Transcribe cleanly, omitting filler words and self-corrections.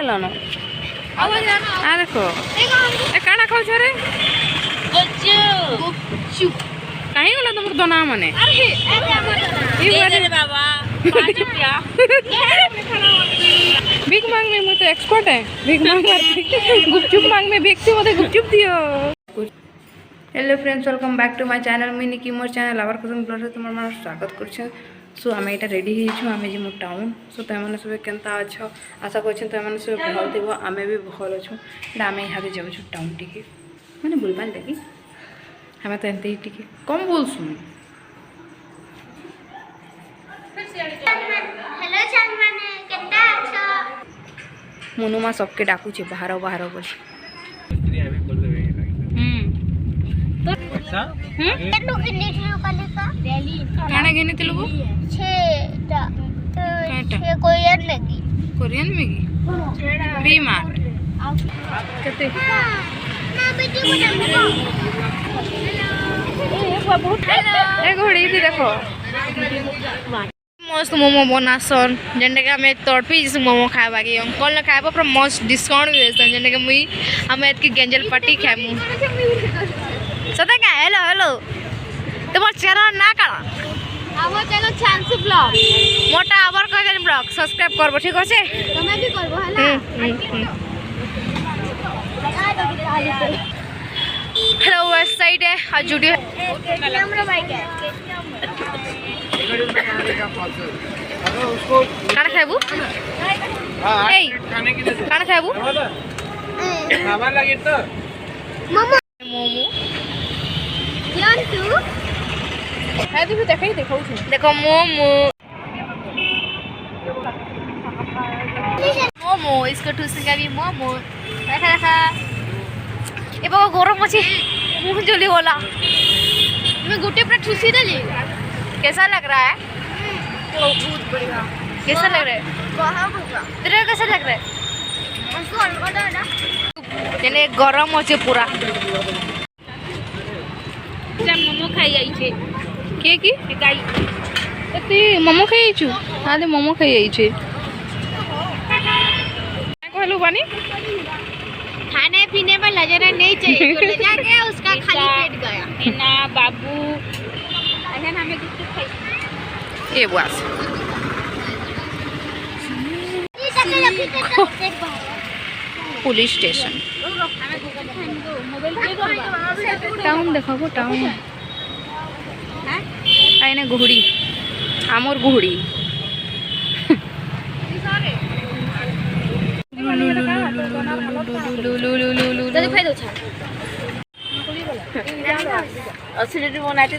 Hello ना आ देखो ए काना खाऊ छरे गुपचुप काहे गला तुमर दोना माने अरे बाबा 5 रुपया भीख मांग में मैं तो एक्सपर्ट है भीख मांग गुपचुप मांग में भीख से मते गुपचुप दियो। Hello friends welcome back to my channel Mini की मोर चैनल आवर कजन ब्लॉग तुम मन स्वागत कर सो आम यहाँ रेडी होमें जी टाउन सो तुम सब केन्ता अच्छ आशा कर तुम सब भल थी आम भी भल अच्छु आम यहाँ जाऊँ टाउन टी मैंने बुलबार लगी आम तो एमती टी कम बोलसु मुनुमा सबके डाकुचे बाहर बाहर बोली काना घेनी लोग कोरियन मैगी वी मार्ट केते ए घोड़ी थी देखो मस्त मोमो बनासन जेनटा कि आम तड़पी जिस मोमो खावा कि अंकल ने खावा पूरा मस्त डिस्काउंट भी देसन जेनटा कि मुई आम एतकी गेंजल पार्टी खामु सदा का हेलो हेलो तुम चैनल ना काना आवर चैनल चांसु ब्लॉग मोटा आवर कजन ब्लॉग सब्सक्राइब करबो ठीक আছে তুমি भी करबो हला हेलो वेस्ट साइड है आज जुड़ी हमरा बाइक है काना खाबू ए काना खाबू खावा लागे तो मोमो मोमो यान तू है तो देखै देखौ छु देखो मोमो मोमो इसको ठुसेगा भी मोमो देखा देखा ए बाबा गरम अछि मुंह जली होला मैं गुटे पर ठुसी देली कैसा लग रहा है बहुत बढ़िया कैसा लग रहा है बहुत बढ़िया तेरे कैसा लग रहा है उसको हल्का दे ना जेने गरम अछि पूरा मोमो खाई आई छे के की गाई एती मोमो खाई छु आले मोमो खाई आई छे कहलु बानी खाने पीने में लजना नहीं चाहिए तो ले जाके उसका खाली पेट गया ना बाबू अहन हमें कुछ खाई ये बस पुलिस स्टेशन टाउन देखो टाउन आईने गुहड़ी आमर गुहड़ी बनाते